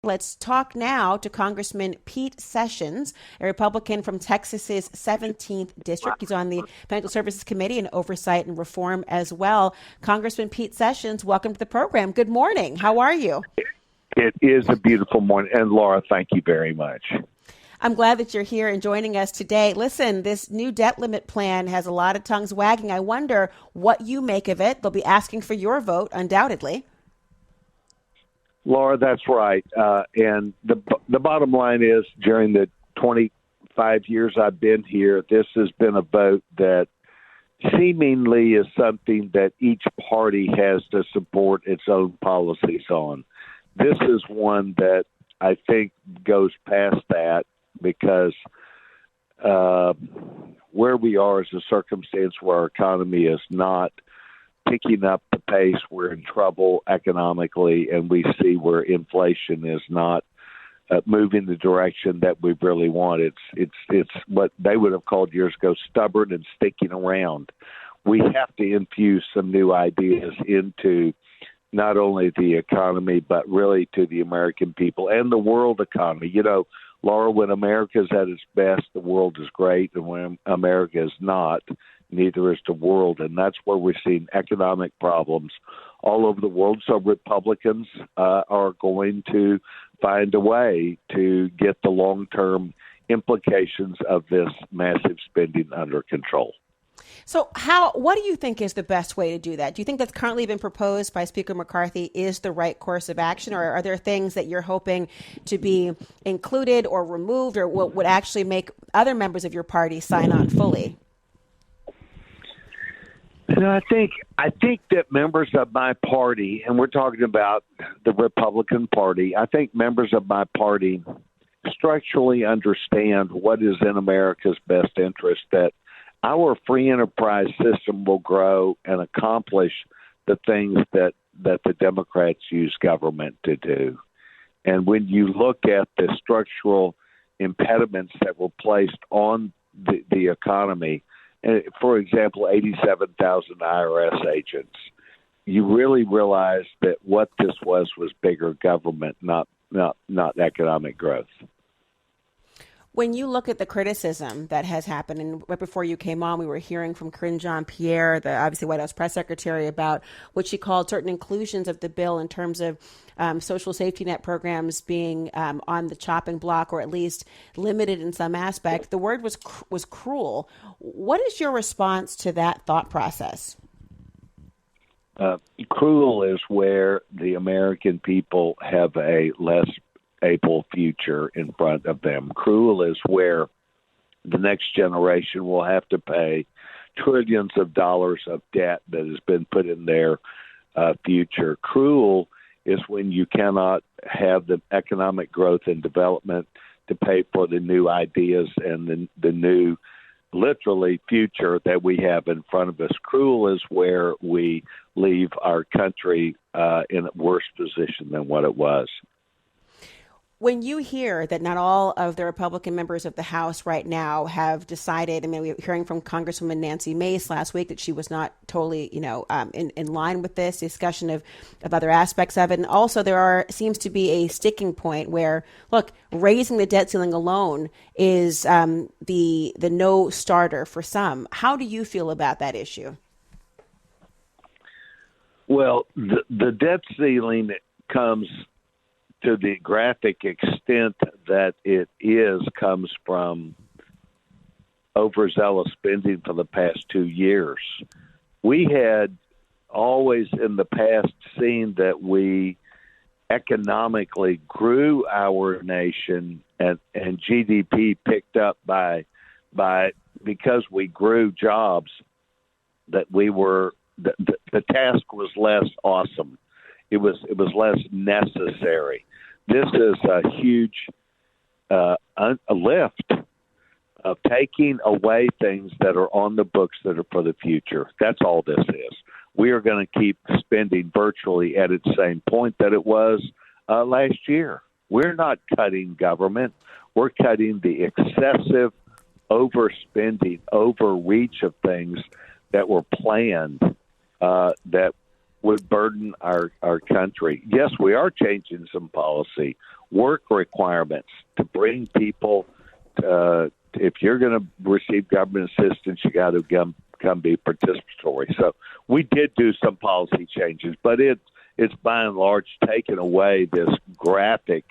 let's talk now to Congressman Pete Sessions, a Republican from Texas's 17th District. He's on the Financial Services Committee and Oversight and Reform as well. Congressman Pete Sessions, welcome to the program. Good morning. How are you? It is a beautiful morning. And Laura, thank you very much. I'm glad that you're here and joining us today. Listen, this new debt limit plan has a lot of tongues wagging. I wonder what you make of it. They'll be asking for your vote, undoubtedly. Laura, that's right. And the bottom line is, during the 25 years I've been here, this has been a vote that seemingly is something that each party has to support its own policies on. This is one that I think goes past that, because where we are is a circumstance where our economy is not picking up the pace. We're in trouble economically, and we see where inflation is not moving the direction that we really want. It's what they would have called years ago stubborn and sticking around. We have to infuse some new ideas into not only the economy, but really to the American people and the world economy. You know, Laura, when America's at its best, the world is great. And when America is not, neither is the world. And that's where we're seeing economic problems all over the world. So Republicans are going to find a way to get the long-term implications of this massive spending under control. So what do you think is the best way to do that? Do you think that's currently been proposed by Speaker McCarthy is the right course of action, or are there things that you're hoping to be included or removed, or what would actually make other members of your party sign on fully? And I think that members of my party, and we're talking about the Republican Party, I think members of my party structurally understand what is in America's best interest, that our free enterprise system will grow and accomplish the things that the Democrats use government to do. And when you look at the structural impediments that were placed on the economy, for example, 87,000 IRS agents, you really realize that what this was bigger government, not economic growth. When you look at the criticism that has happened, and right before you came on, we were hearing from Karine Jean-Pierre, the obviously White House press secretary, about what she called certain inclusions of the bill in terms of social safety net programs being on the chopping block, or at least limited in some aspect. The word was cruel. What is your response to that thought process? Cruel is where the American people have a less able future in front of them. Cruel is where the next generation will have to pay trillions of dollars of debt that has been put in their future. Cruel is when you cannot have the economic growth and development to pay for the new ideas and the new, literally, future that we have in front of us. Cruel is where we leave our country in a worse position than what it was. When you hear that not all of the Republican members of the House right now have decided, I mean, we were hearing from Congresswoman Nancy Mace last week that she was not totally, in line with this discussion of other aspects of it. And also seems to be a sticking point where, look, raising the debt ceiling alone is the no starter for some. How do you feel about that issue? Well, the debt ceiling comes, to the graphic extent that it comes from overzealous spending for the past 2 years. We had always in the past seen that we economically grew our nation, and GDP picked up by because we grew jobs, that we were the task was less awesome. It was less necessary. This is a huge a lift of taking away things that are on the books that are for the future. That's all this is. We are going to keep spending virtually at its same point that it was last year. We're not cutting government. We're cutting the excessive overspending, overreach of things that were planned that would burden our country. Yes, we are changing some policy. work requirements to bring people. If you're going to receive government assistance, you got to come be participatory. So we did do some policy changes, but it's by and large taken away this graphic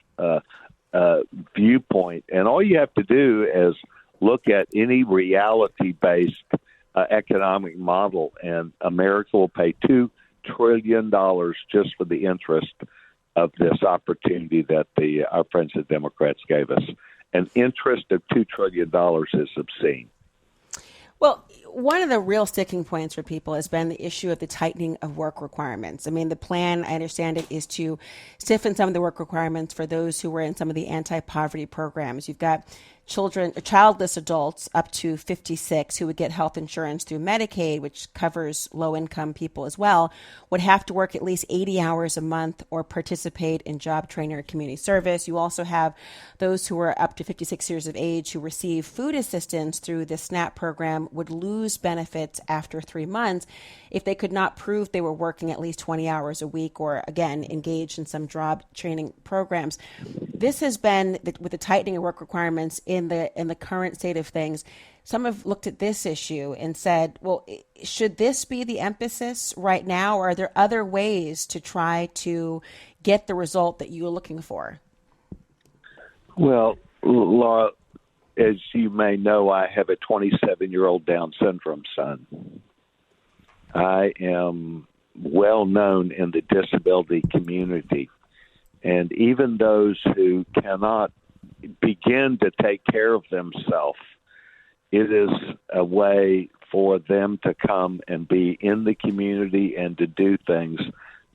viewpoint. And all you have to do is look at any reality-based economic model, and America will pay $2 trillion just for the interest of this opportunity that our friends the Democrats gave us. An interest of $2 trillion is obscene. Well, one of the real sticking points for people has been the issue of the tightening of work requirements. I mean, the plan, I understand it, is to stiffen some of the work requirements for those who were in some of the anti-poverty programs. You've got childless adults up to 56 who would get health insurance through Medicaid, which covers low-income people as well, would have to work at least 80 hours a month or participate in job training or community service. You also have those who are up to 56 years of age who receive food assistance through the SNAP program would lose benefits after 3 months if they could not prove they were working at least 20 hours a week or, again, engaged in some job training programs. This has been, with the tightening of work requirements in the current state of things, some have looked at this issue and said, well, should this be the emphasis right now, or are there other ways to try to get the result that you're looking for? Well, Laura, as you may know, I have a 27-year-old Down syndrome son. I am well known in the disability community. And even those who cannot begin to take care of themselves, it is a way for them to come and be in the community and to do things.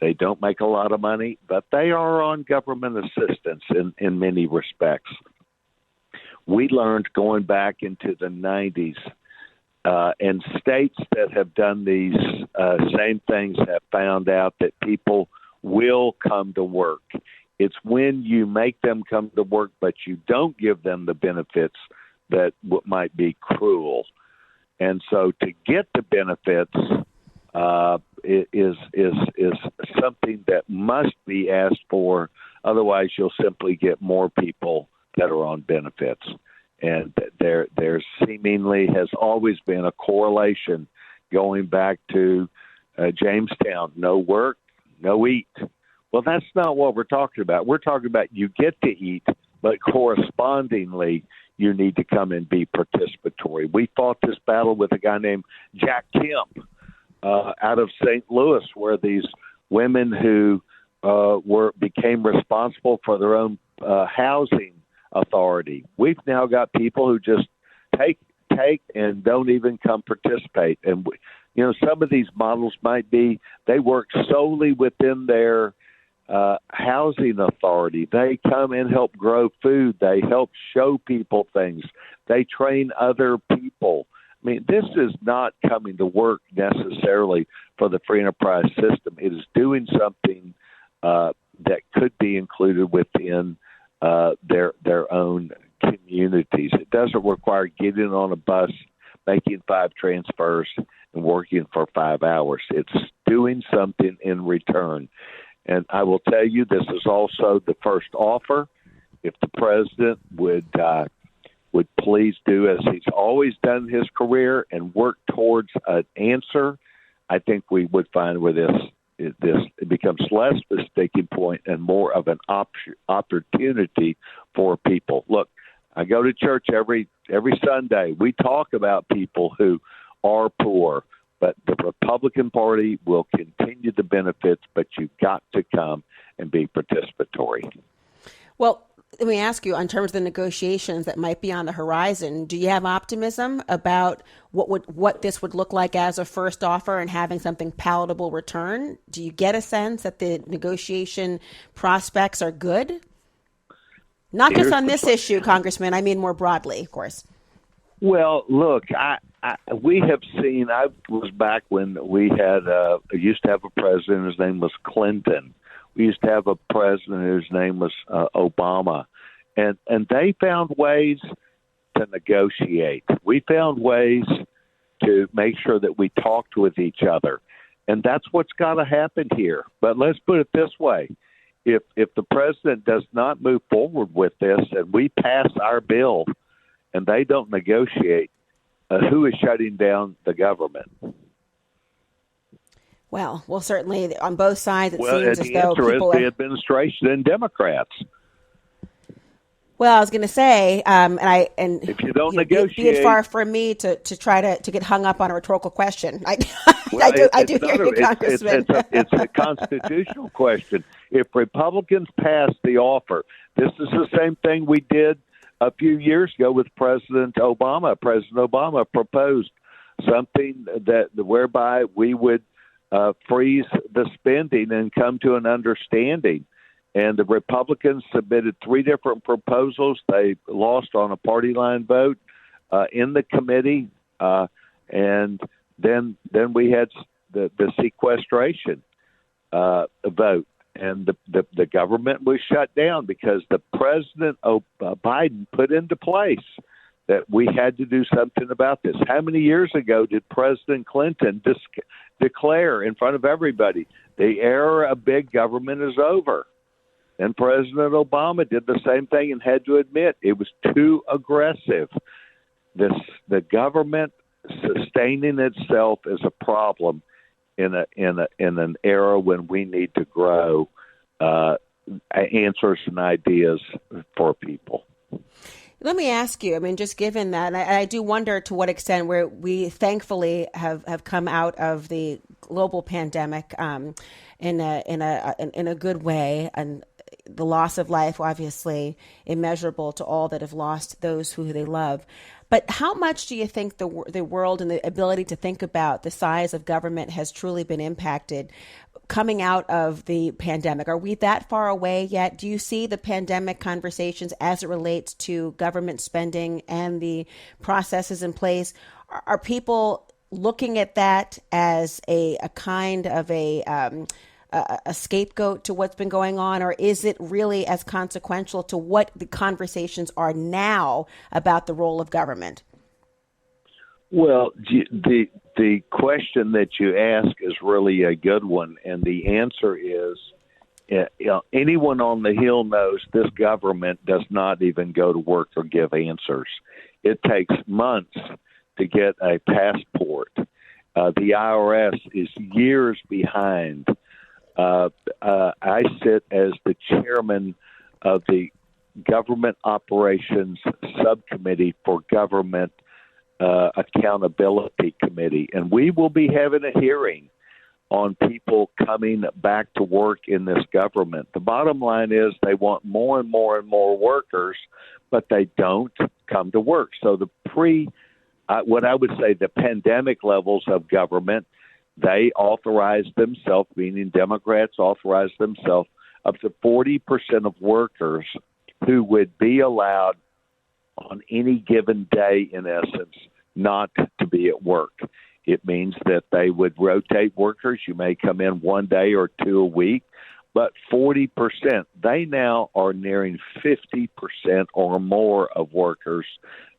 They don't make a lot of money, but they are on government assistance in many respects. We learned going back into the 90s, and states that have done these same things have found out that people will come to work. It's when you make them come to work, but you don't give them the benefits that might be cruel. And so to get the benefits is something that must be asked for. Otherwise, you'll simply get more people that are on benefits. And there seemingly has always been a correlation going back to Jamestown, no work, no eat. Well, that's not what we're talking about. We're talking about you get to eat, but correspondingly, you need to come and be participatory. We fought this battle with a guy named Jack Kemp out of St. Louis, where these women who became responsible for their own housing authority. We've now got people who just take and don't even come participate. And some of these models might be they work solely within their housing authority. They come and help grow food. They help show people things. They train other people. I mean, this is not coming to work necessarily for the free enterprise system. It is doing something that could be included within their own communities. It doesn't require getting on a bus, making 5 transfers, and working for 5 hours. It's doing something in return. And I will tell you, this is also the first offer. If the president would please do as he's always done in his career and work towards an answer, I think we would find where it becomes less of a sticking point and more of an opportunity for people. Look, I go to church every Sunday. We talk about people who are poor, but the Republican Party will continue the benefits, but you've got to come and be participatory. Well, let me ask you, in terms of the negotiations that might be on the horizon, do you have optimism about what this would look like as a first offer and having something palatable return? Do you get a sense that the negotiation prospects are good? Not just on this issue, Congressman. I mean more broadly, of course. Well, look, we have seen. I was back when we used to have a president. His name was Clinton. We used to have a president whose name was Obama, and they found ways to negotiate. We found ways to make sure that we talked with each other, and that's what's got to happen here. But let's put it this way: if the president does not move forward with this and we pass our bill and they don't negotiate, who is shutting down the government? Well, certainly on both sides, it Well, seems as the though answer is people the are. administration and Democrats. Well, I was going to say, and if you don't be it negotiate, far from me to try to get hung up on a rhetorical question. well, I do hear you, Congressman. It's a constitutional question. If Republicans pass the offer, this is the same thing we did a few years ago with President Obama. President Obama proposed something that whereby we would freeze the spending and come to an understanding. And the Republicans submitted 3 different proposals. They lost on a party line vote in the committee, and then we had the sequestration vote, and the government was shut down because the President Biden put into place that we had to do something about this. How many years ago did President Clinton declare in front of everybody, the era of big government is over? And President Obama did the same thing and had to admit it was too aggressive. The government sustaining itself is a problem in an era when we need to grow answers and ideas for people. Let me ask you, I mean, just given that, and I do wonder to what extent where we thankfully have come out of the global pandemic in a good way, and the loss of life, obviously, immeasurable to all that have lost those who they love. But how much do you think the world and the ability to think about the size of government has truly been impacted coming out of the pandemic? Are we that far away yet? Do you see the pandemic conversations as it relates to government spending and the processes in place? Are people looking at that as a kind of a scapegoat to what's been going on, or is it really as consequential to what the conversations are now about the role of government? Well, the question that you ask is really a good one, and the answer is, anyone on the Hill knows this government does not even go to work or give answers. It takes months to get a passport. The IRS is years behind. I sit as the chairman of the Government Operations Subcommittee for Government Accountability Committee, and we will be having a hearing on people coming back to work in this government. The bottom line is they want more and more and more workers, but they don't come to work. So what I would say the pandemic levels of government, they authorized themselves, meaning Democrats authorized themselves, up to 40% of workers who would be allowed on any given day, in essence, not to be at work. It means that they would rotate workers. You may come in 1 day or 2 a week, but 40%, they now are nearing 50% or more of workers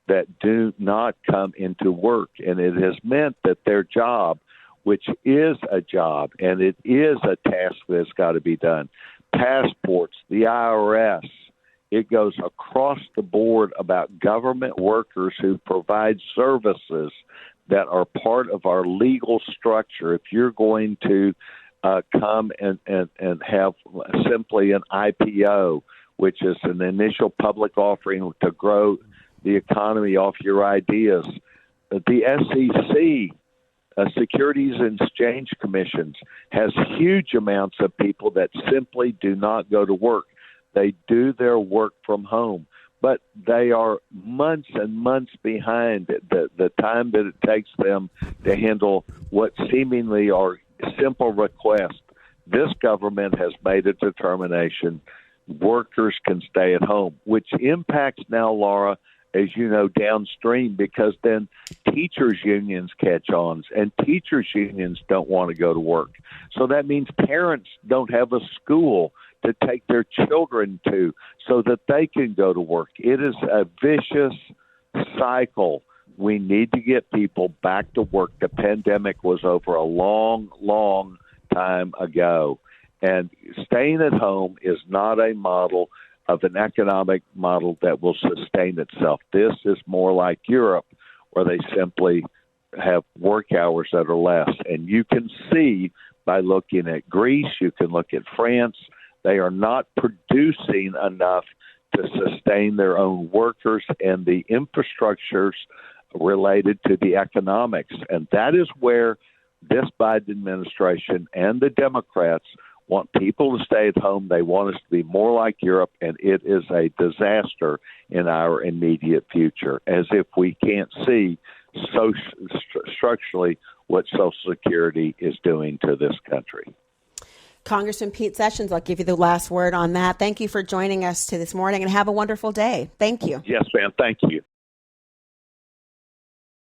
that do not come into work. And it has meant that their job, which is a job and it is a task that's got to be done, passports, the IRS, it goes across the board about government workers who provide services that are part of our legal structure. If you're going to come and have simply an IPO, which is an initial public offering to grow the economy off your ideas, the SEC, Securities and Exchange Commissions, has huge amounts of people that simply do not go to work. They do their work from home, but they are months and months behind the time that it takes them to handle what seemingly are simple requests. This government has made a determination workers can stay at home, which impacts now, Laura, as you know, downstream, because then teachers' unions catch on, and teachers' unions don't want to go to work. So that means parents don't have a school to take their children to so that they can go to work. It is a vicious cycle. We need to get people back to work. The pandemic was over a long, long time ago. And staying at home is not a model of an economic model that will sustain itself. This is more like Europe, where they simply have work hours that are less. And you can see by looking at Greece, you can look at France, they are not producing enough to sustain their own workers and the infrastructures related to the economics. And that is where this Biden administration and the Democrats want people to stay at home. They want us to be more like Europe, and it is a disaster in our immediate future, as if we can't see structurally what Social Security is doing to this country. Congressman Pete Sessions, I'll give you the last word on that. Thank you for joining us this morning, and have a wonderful day. Thank you. Yes, ma'am. Thank you.